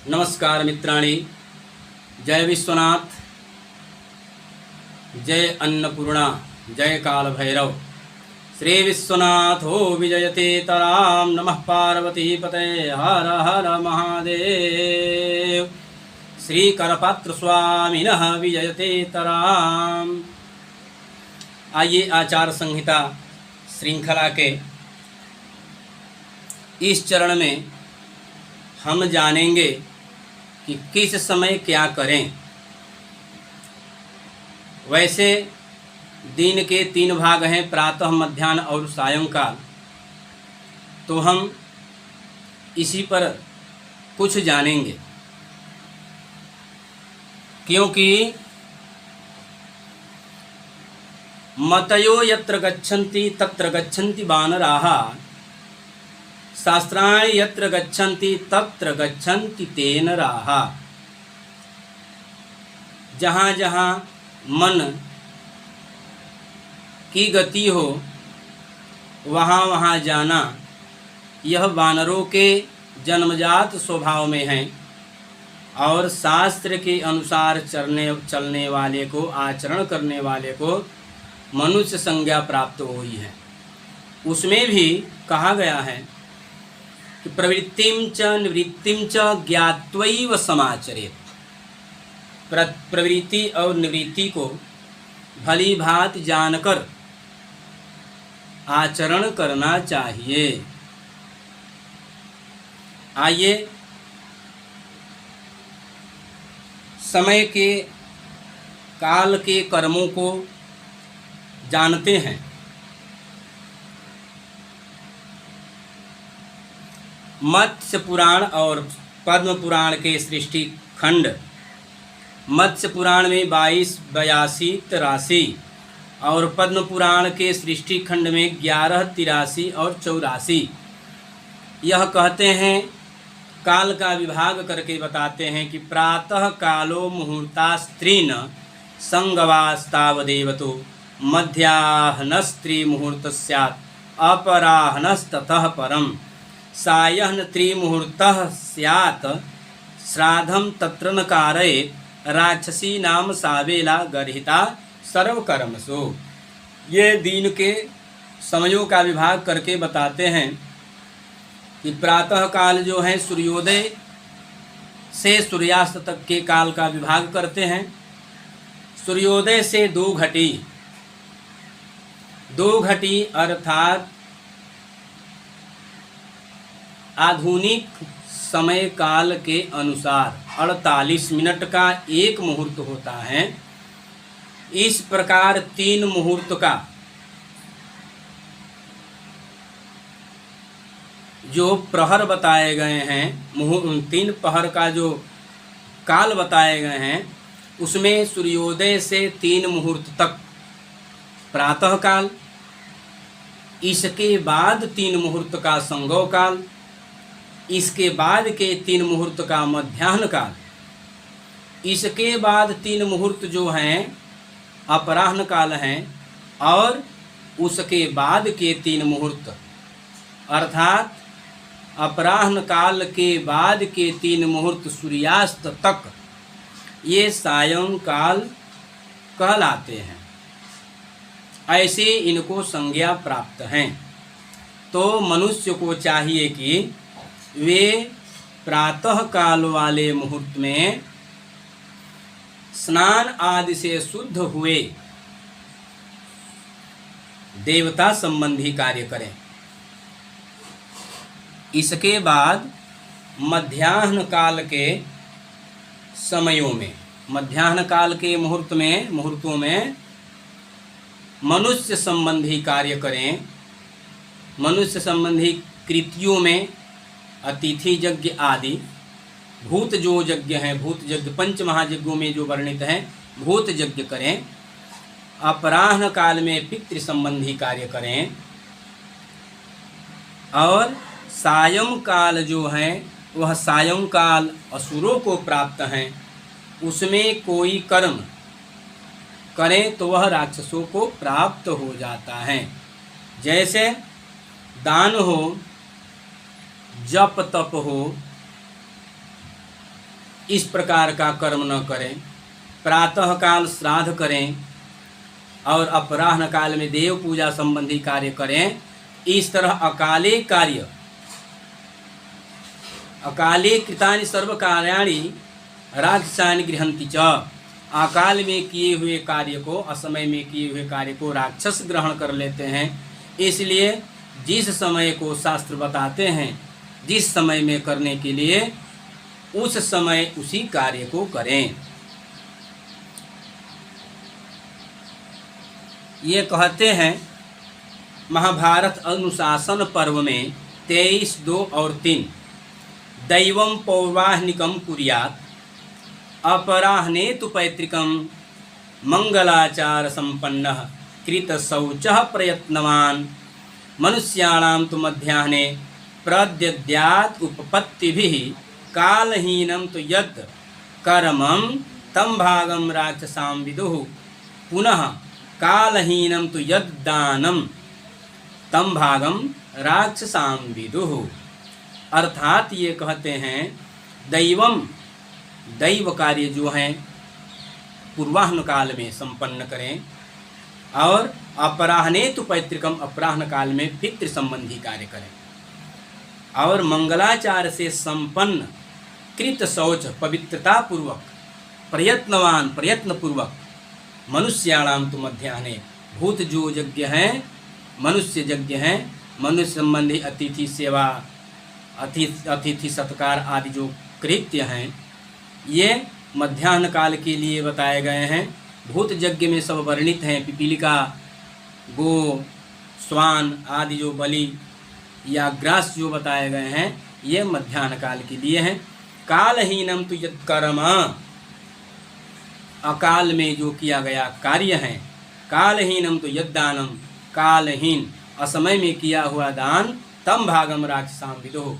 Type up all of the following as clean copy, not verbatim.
नमस्कार मित्राणि। जय विश्वनाथ, जय अन्नपूर्णा, जय काल भैरव। श्री विश्वनाथो विजयते तराम। नमः पार्वती पते हर हर महादेव। श्री करपात्र स्वामिनः विजयते तराम। आइए आचार संहिता श्रृंखला के इस चरण में हम जानेंगे कि किस समय क्या करें। वैसे दिन के 3 भाग हैं, प्रातः, मध्याह्न और सायंकाल। तो हम इसी पर कुछ जानेंगे, क्योंकि मतयो यत्र गच्छन्ति तत्र गच्छन्ति वानराः, शास्त्राणि यत्र गच्छन्ति तत्र गच्छन्ति ते नराः। जहाँ जहाँ मन की गति हो वहाँ वहाँ जाना, यह वानरों के जन्मजात स्वभाव में है और शास्त्र के अनुसार चलने वाले को, आचरण करने वाले को मनुष्य संज्ञा प्राप्त हुई है। उसमें भी कहा गया है कि प्रवृत्तिं च निवृत्तिं च ज्ञात्वैव समाचरेत्। प्रवृत्ति और निवृत्ति को भली भांति जानकर आचरण करना चाहिए। आइए समय के, काल के कर्मों को जानते हैं। मत्स्य पुराण और पद्म पुराण के सृष्टि खंड। मत्स्य पुराण में 22, 82, 83 और पद्म पुराण के सृष्टि खंड में 11, 83 और 84। यह कहते हैं, काल का विभाग करके बताते हैं कि प्रातः कालो मुहूर्तास्त्रीन संगवास्तावदेवतो मध्याह्नस्त्री मुहूर्त स्यात् अपराह्नस्ततः परम सायं त्रिमुहूर्तः स्यात् श्राद्धं तत्र न कारयेत् राक्षसी नाम सावेला गर्हिता सर्वकर्मसु। ये दिन के समयों का विभाग करके बताते हैं कि प्रातः काल जो है सूर्योदय से सूर्यास्त तक के काल का विभाग करते हैं। सूर्योदय से 2 घटी, 2 घटी अर्थात आधुनिक समय काल के अनुसार 48 मिनट का एक मुहूर्त होता है। इस प्रकार 3 मुहूर्त का जो प्रहर बताए गए हैं, 3 पहर का जो काल बताए गए हैं, उसमें सूर्योदय से 3 मुहूर्त तक प्रातः काल, इसके बाद 3 मुहूर्त का संगव काल, इसके बाद के 3 मुहूर्त का मध्याह्न काल, इसके बाद 3 मुहूर्त जो हैं अपराह्न काल हैं, और उसके बाद के 3 मुहूर्त अर्थात अपराह्न काल के बाद के 3 मुहूर्त सूर्यास्त तक, ये सायंकाल कहलाते हैं। ऐसे इनको संज्ञा प्राप्त हैं। तो मनुष्य को चाहिए कि वे प्रातः काल वाले मुहूर्त में स्नान आदि से शुद्ध हुए देवता संबंधी कार्य करें। इसके बाद मध्याह्न काल के समयों में, मध्याह्न काल के मुहूर्तों में मनुष्य संबंधी कार्य करें। मनुष्य संबंधी कृतियों में अतिथि यज्ञ आदि, भूत जो यज्ञ हैं, भूत यज्ञ 5 महायज्ञों में जो वर्णित हैं, भूत यज्ञ करें। अपराह्न काल में पितृ संबंधी कार्य करें। और सायंकाल जो है वह सायंकाल असुरों को प्राप्त हैं, उसमें कोई कर्म करें तो वह राक्षसों को प्राप्त हो जाता है। जैसे दान हो, जप तप हो, इस प्रकार का कर्म न करें, प्रातः काल श्राद्ध करें और अपराह्न काल में देव पूजा संबंधी कार्य करें। इस तरह अकाले कार्य, अकाले कृतानि सर्व कार्याणि राक्षसानि गृह्णन्ति च, अकाल में किए हुए कार्य को, असमय में किए हुए कार्य को राक्षस ग्रहण कर लेते हैं। इसलिए जिस समय को शास्त्र बताते हैं, जिस समय में करने के लिए, उस समय उसी कार्य को करें। ये कहते हैं महाभारत अनुशासन पर्व में 23, 2 और 3, दैवं पौर्वाह्निकं कुर्यात् अपराह्ने तु पैतृकं मंगलाचार संपन्नः कृत शौचः प्रयत्नवान् मनुष्याणां तु मध्याह्ने प्रद्यद्यात् उपपत्तिभिः कालहीनं तु यत् कर्मं तं भागं राक्षसां विदुः पुनः कालहीनं तु यद् दानं तं भागं राक्षसां विदुः। अर्थात ये कहते हैं दैवम, दैव कार्य जो हैं पूर्वाह्न काल में संपन्न करें, और अपराह्ने तु पैतृकम, अपराह्न काल में पितृ संबंधी कार्य करें, और मंगलाचार से संपन्न कृत शौच, पवित्रता पूर्वक, प्रयत्नवान, प्रयत्न पूर्वक, मनुष्याणाम तु मध्याह्ने, भूत जो यज्ञ हैं, मनुष्य यज्ञ हैं, मनुष्य संबंधी अतिथि सेवा, अतिथि सत्कार आदि जो कृत्य हैं, ये मध्याह्न काल के लिए बताए गए हैं। भूत यज्ञ में सब वर्णित हैं, पिपीलिका, गो, श्वान आदि जो बलि या ग्रास जो बताए गए हैं, ये मध्याह्न काल के लिए हैं। कालहीनम तु यत् कर्म, अकाल में जो किया गया कार्य है। कालहीनम तो यद दानम, कालहीन असमय में किया हुआ दान, तम भागम राक्षसां विदुः,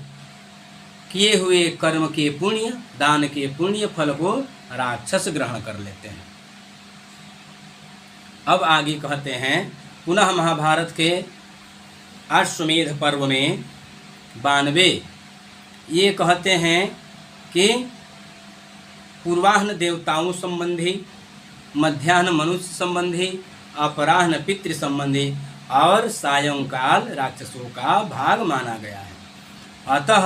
किए हुए कर्म के पुण्य, दान के पुण्य फल को राक्षस ग्रहण कर लेते हैं। अब आगे कहते हैं पुनः महाभारत के अश्वमेध पर्व में 92, ये कहते हैं कि पूर्वाह्न देवताओं संबंधी, मध्याह्न मनुष्य संबंधी, अपराह्न पितृ संबंधी और सायंकाल राक्षसों का भाग माना गया है। अतः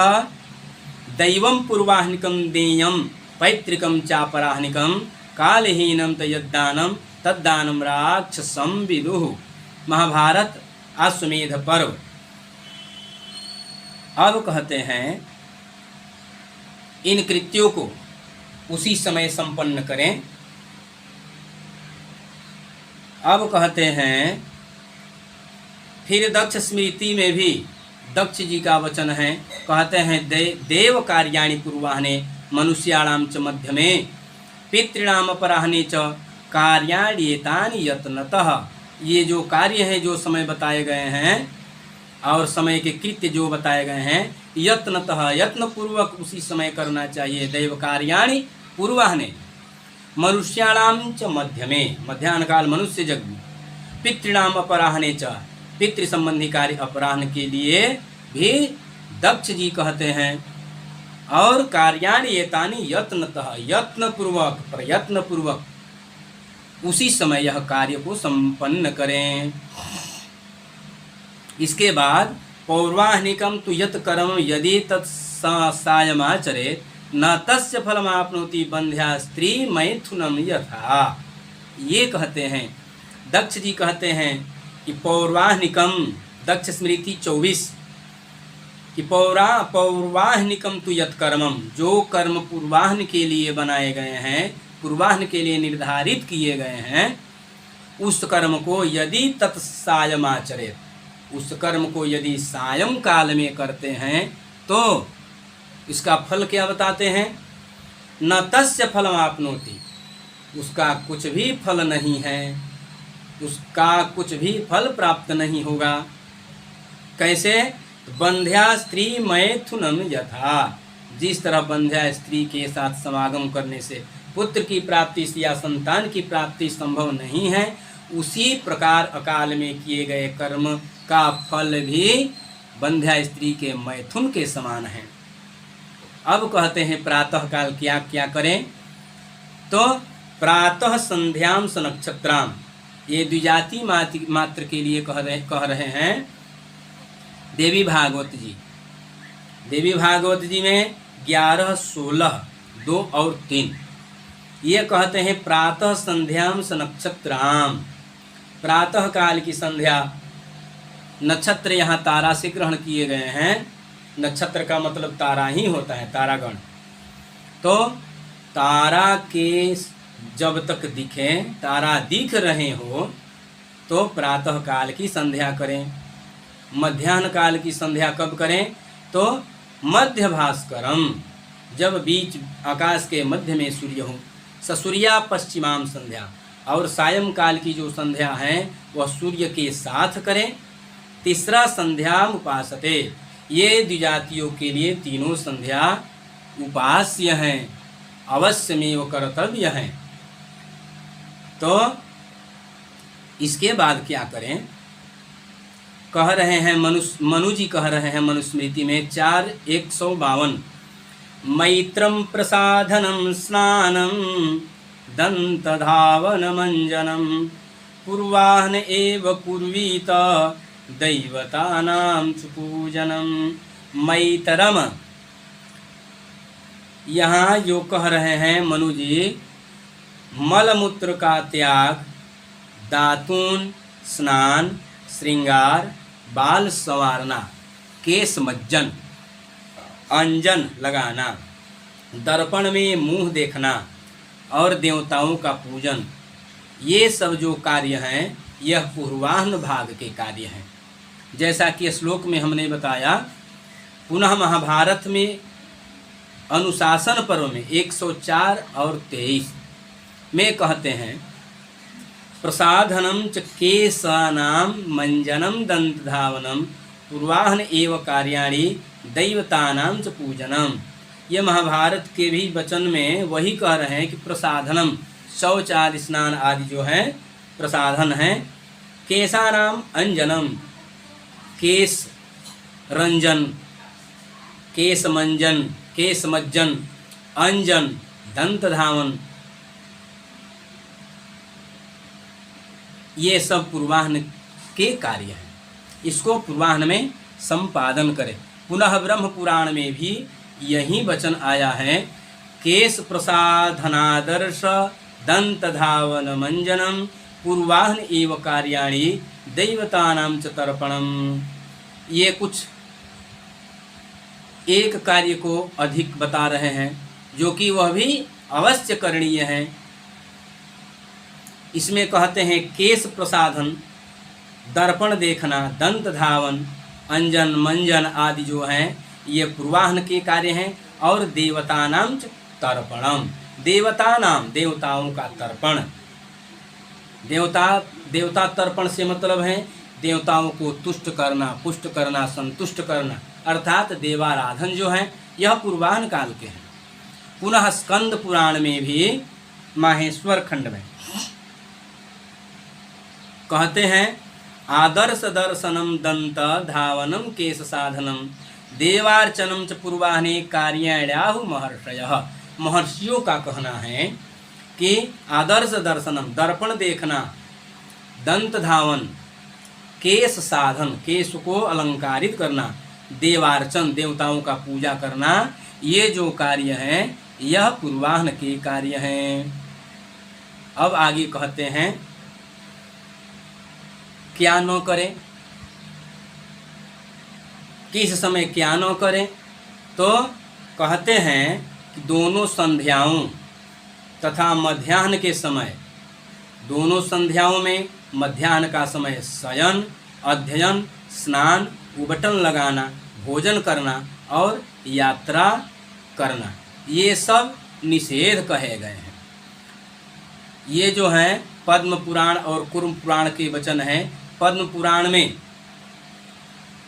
दैवं पूर्वाह्निकं देयं पैतृकं चापराह्निकं कालहीनं तयद्दानं तद्दानं राक्षसं विदुः। महाभारत अश्वमेध पर्व। अब कहते हैं इन कृत्यों को उसी समय संपन्न करें। अब कहते हैं फिर दक्ष स्मृति में भी दक्ष जी का वचन है, कहते हैं देव कार्याणि पूर्वाह्ने मनुष्याणाम च मध्यमे पितृणाम अपराह्ने च कार्याणि एतानि यत्नतः। ये जो कार्य हैं, जो समय बताए गए हैं और समय के कृत्य जो बताए गए हैं, यत्नतः, यत्न पूर्वक उसी समय करना चाहिए। दैव कार्याणि पूर्वाह्ने मनुष्याणाम च मध्यमे, मध्याह्न काल मनुष्य यज्ञ, पितृणाम अपराह्ने च, पितृ संबंधी कार्य अपराह्न के लिए भी दक्ष जी कहते हैं। और कार्याणि एतानि यत्नतः, यत्न पूर्वक, प्रयत्न पूर्वक उसी समय यह कार्य को संपन्न करें। इसके बाद पौर्वाह्निकम तु यत् कर्म यदि तत्सायमाचरेत् न तस्य फलमाप्नोति बंध्या स्त्री मैथुनम यथा। ये कहते हैं दक्ष जी कहते हैं कि पौर्वाह्निकम, दक्ष स्मृति 24, कि पौर्वाह्निकम तु यत् कर्मम, जो कर्म पूर्वाह्न के लिए बनाए गए हैं, पूर्वाह्न के लिए निर्धारित किए गए हैं, उस कर्म को यदि तत्सायमाचरेत्, उस कर्म को यदि सायं काल में करते हैं तो इसका फल क्या बताते हैं? न तस्य फलमाप्नोति, उसका कुछ भी फल नहीं है, उसका कुछ भी फल प्राप्त नहीं होगा। कैसे? बंध्या स्त्री मैथुनम यथा, जिस तरह बंध्या स्त्री के साथ समागम करने से पुत्र की प्राप्ति या संतान की प्राप्ति संभव नहीं है, उसी प्रकार अकाल में किए गए कर्म का फल भी बंध्या स्त्री के मैथुन के समान है। अब कहते हैं प्रातः काल क्या क्या करें। तो प्रातः संध्याम स नक्षत्राम, ये द्विजाति मात्र के लिए कह रहे हैं देवी भागवत जी। देवी भागवत जी में 11, 16, 2 और 3 ये कहते हैं प्रातः संध्याम स नक्षत्राम, प्रातः काल की संध्या। नक्षत्र यहाँ तारा से ग्रहण किए गए हैं। नक्षत्र का मतलब तारा ही होता है, तारागण। तो तारा के जब तक दिखें, तारा दिख रहे हो तो प्रातः काल की संध्या करें। मध्याह्न काल की संध्या कब करें? तो मध्य भास्करम, जब बीच आकाश के मध्य में सूर्य हो। ससूर्या पश्चिमाम संध्या, और सायं काल की जो संध्या है वह सूर्य के साथ करें। तीसरा संध्या उपासते, ये द्विजातियों के लिए तीनों संध्या उपास्य हैं, अवश्य में वो कर्तव्य हैं। तो इसके बाद क्या करें? कह रहे हैं मनु जी कह रहे हैं मनुस्मृति में 4:152 मैत्रम प्रसाधनम स्नानम दंतधावनमंजनम पूर्वाह्न एव कुर्वीत दैवतानां च पूजनम। मैतरम, यहाँ जो कह रहे हैं मनु जी, मलमूत्र का त्याग, दातून, स्नान, श्रृंगार, बाल संवारना, केस मज्जन, अंजन लगाना, दर्पण में मुंह देखना और देवताओं का पूजन, ये सब जो कार्य हैं यह पूर्वाह्न भाग के कार्य हैं। जैसा कि श्लोक में हमने बताया। पुनः महाभारत में अनुशासन पर्व में 104 और 23 में कहते हैं प्रसाधनम च केशानाम मंजनम दंतधावनम पूर्वाह्न एव कार्याणि दैवतानां च पूजनम। ये महाभारत के भी वचन में वही कह रहे हैं कि प्रसाधनम, शौच आदि स्नान आदि जो है प्रसाधन है। केशानाम अंजनम, केश रंजन, केश मंजन, केश मज्जन, अंजन, दंत धावन, ये सब पूर्वाह्न के कार्य हैं। इसको पूर्वाह्न में संपादन करें। पुनः ब्रह्म पुराण में भी यही वचन आया है, केश प्रसाधनादर्श दंत धावन मंजनम पूर्वाह्न एव कार्याणि दैवतानां च तर्पणम। ये कुछ एक कार्य को अधिक बता रहे हैं जो कि वह भी अवश्य करणीय है। इसमें कहते हैं केश प्रसाधन, दर्पण देखना, दंत धावन, अंजन मंजन आदि जो हैं ये पूर्वाह्न के कार्य हैं। और देवतानां च तर्पणम, देवतानाम, देवताओं का तर्पण। देवता तर्पण से मतलब है देवताओं को तुष्ट करना, पुष्ट करना, संतुष्ट करना, अर्थात देवाराधन जो है यह पूर्वाह्न काल के हैं। पुनः स्कंद पुराण में भी माहेश्वर खंड में कहते हैं आदर्श दर्शनम दंत धावनम केश साधनम देवार्चनम च पूर्वाह्ने कार्याण्याहु महर्षयः। महर्षियों का कहना है कि आदर्श दर्शनम, दर्पण देखना, दंत धावन, केश साधन, केश को अलंकारित करना, देवार्चन, देवताओं का पूजा करना, ये जो कार्य हैं यह पूर्वाह्न के कार्य हैं। अब आगे कहते हैं क्या न करें, किस समय क्या न करें। तो कहते हैं कि दोनों संध्याओं तथा मध्याह्न के समय, दोनों संध्याओं में मध्याह्न का समय शयन, अध्ययन, स्नान, उबटन लगाना, भोजन करना और यात्रा करना, ये सब निषेध कहे गए हैं। ये जो हैं पद्म पुराण और कूर्म पुराण के वचन हैं। पद्म पुराण में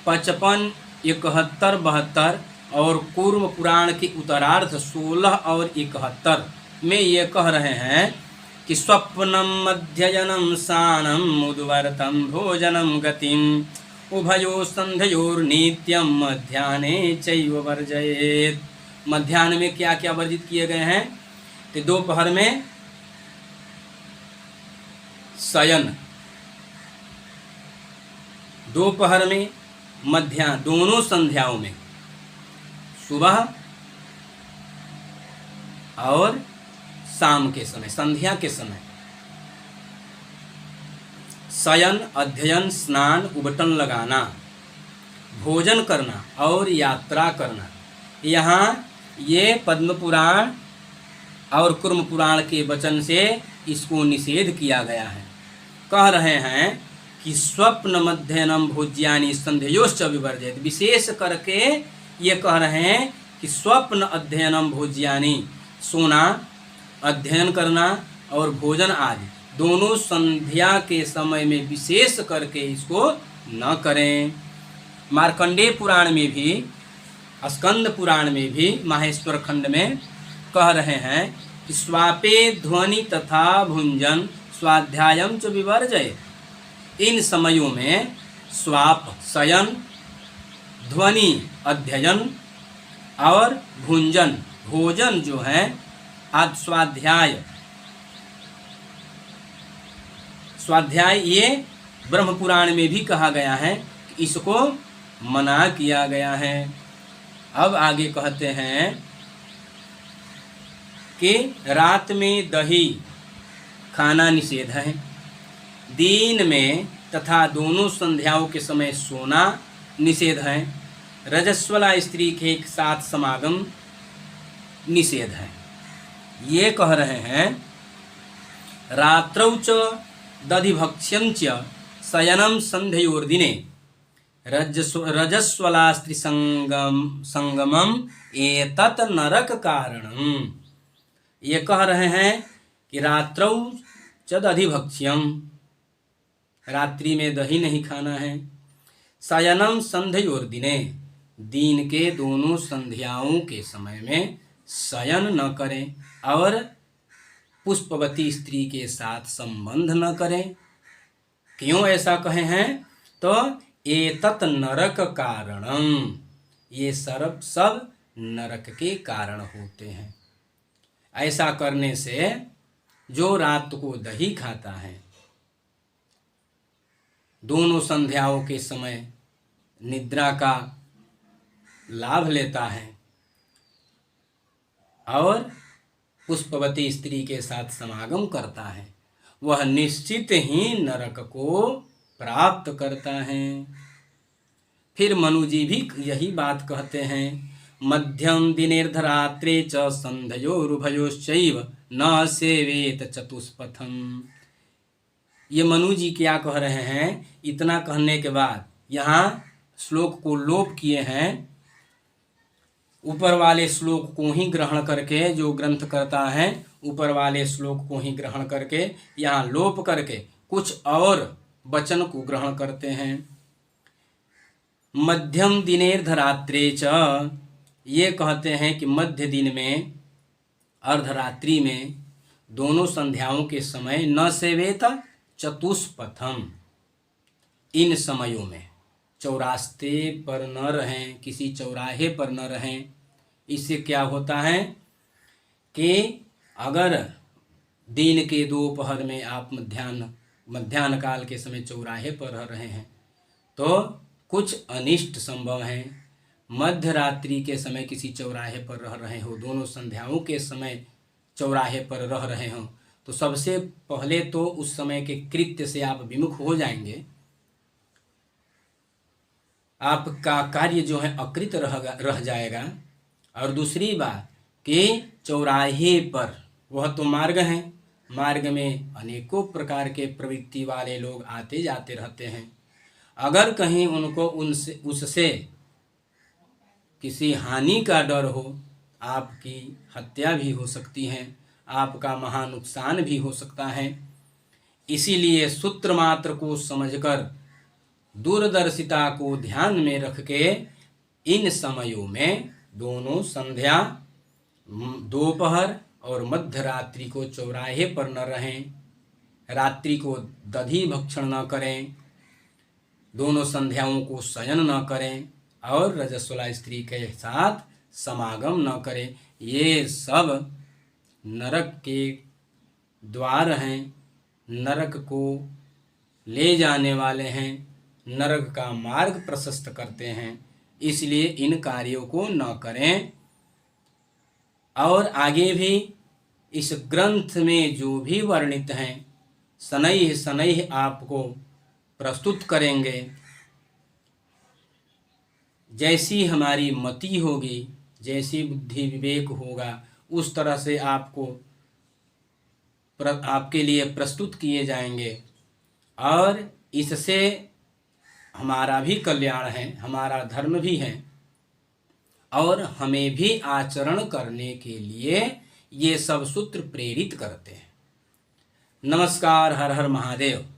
55, 71, 72 और कूर्म पुराण के उत्तरार्ध 16 और 71 में ये कह रहे हैं कि स्वप्नम अध्ययनम स्नानम उद्वर्तम भोजनम गतिम उभयो संध्योर्नित्यम मध्याह्ने चैव वर्जयेत् मध्याह्न में क्या क्या वर्जित किए गए हैं? तो दोपहर में शयन, दोपहर में, मध्याह्न, दोनों संध्याओं में, सुबह और शाम के समय, संध्या के समय शयन, अध्ययन, स्नान, उबटन लगाना, भोजन करना और यात्रा करना। यहाँ ये पद्म पुराण और कुर्म पुराण के वचन से इसको निषेध किया गया है। कह रहे हैं कि स्वप्न मध्यनम भोज्यानि संध्योश्च विवर्जयेत्। विशेष करके ये कह रहे हैं कि स्वप्न अध्ययनम भोज्यानि, सोना, अध्ययन करना और भोजन आदि दोनों संध्या के समय में विशेष करके इसको न करें। मार्कंडेय पुराण में भी, स्कंद पुराण में भी, माहेश्वर खंड में कह रहे हैं कि स्वापे ध्वनि तथा भुंजन स्वाध्यायम च विवर्जयेत्। इन समयों में स्वाप शयन, ध्वनि अध्ययन और भुंजन भोजन जो है आदि स्वाध्याय ये ब्रह्म पुराण में भी कहा गया है कि इसको मना किया गया है। अब आगे कहते हैं कि रात में दही खाना निषेध है, दिन में तथा दोनों संध्याओं के समय सोना निषेध है, रजस्वला स्त्री के साथ समागम निषेध है। ये कह रहे हैं रात्रौ च दधिभक्ष्यं च शयनं संध्योर्दिने रजस्वला स्त्री संगमम एतत् नरक कारणम। ये कह रहे हैं कि रात्रौ च दधिभक्ष्यम, रात्रि में दही नहीं खाना है, शयनम संध्योर्दिने, दिन के दोनों संध्याओं के समय में शयन न करें और पुष्पवती स्त्री के साथ संबंध न करें। क्यों ऐसा कहे हैं? तो एतत् नरक कारणम, ये सब नरक के कारण होते हैं। ऐसा करने से जो रात को दही खाता है, दोनों संध्याओं के समय निद्रा का लाभ लेता है और पुष्पवती स्त्री के साथ समागम करता है, वह निश्चित ही नरक को प्राप्त करता है। फिर मनु जी भी यही बात कहते हैं, मध्यम दिनेर्धरात्रे च संध्योरुभयोश्चैव न सेवेत चतुष्पथम। ये मनु जी क्या कह रहे हैं? इतना कहने के बाद यहाँ श्लोक को लोप किए हैं, ऊपर वाले श्लोक को ही ग्रहण करके, जो ग्रंथ करता है ऊपर वाले श्लोक को ही ग्रहण करके यहाँ लोप करके कुछ और वचन को ग्रहण करते हैं। मध्यम दिनेर्धरात्रे च, ये कहते हैं कि मध्य दिन में, अर्धरात्रि में, दोनों संध्याओं के समय न सेवेत चतुष्पथम, इन समयों में चौरास्ते पर न रहें, किसी चौराहे पर न रहें। इससे क्या होता है कि अगर दिन के दोपहर में आप मध्याह्न काल के समय चौराहे पर रह रहे हैं तो कुछ अनिष्ट संभव है। मध्य रात्रि के समय किसी चौराहे पर रह रहे हो, दोनों संध्याओं के समय चौराहे पर रह रहे हो, तो सबसे पहले तो उस समय के कृत्य से आप विमुख हो जाएंगे, आपका कार्य जो है अकृत रह जाएगा। और दूसरी बात कि चौराहे पर, वह तो मार्ग है, मार्ग में अनेकों प्रकार के प्रवृत्ति वाले लोग आते जाते रहते हैं। अगर कहीं उनको उससे किसी हानि का डर हो, आपकी हत्या भी हो सकती है, आपका महा नुकसान भी हो सकता है। इसीलिए सूत्र मात्र को समझकर, दूरदर्शिता को ध्यान में रख के इन समयों में दोनों संध्या, दोपहर और मध्य रात्रि को चौराहे पर न रहें, रात्रि को दधी भक्षण न करें, दोनों संध्याओं को शयन न करें और रजस्वला स्त्री के साथ समागम न करें। ये सब नरक के द्वार हैं, नरक को ले जाने वाले हैं, नरक का मार्ग प्रशस्त करते हैं। इसलिए इन कार्यों को न करें। और आगे भी इस ग्रंथ में जो भी वर्णित हैं शनैः शनैः आपको प्रस्तुत करेंगे। जैसी हमारी मति होगी, जैसी बुद्धि विवेक होगा, उस तरह से आपके लिए प्रस्तुत किए जाएंगे। और इससे हमारा भी कल्याण है, हमारा धर्म भी है, और हमें भी आचरण करने के लिए ये सब सूत्र प्रेरित करते हैं। नमस्कार। हर हर महादेव।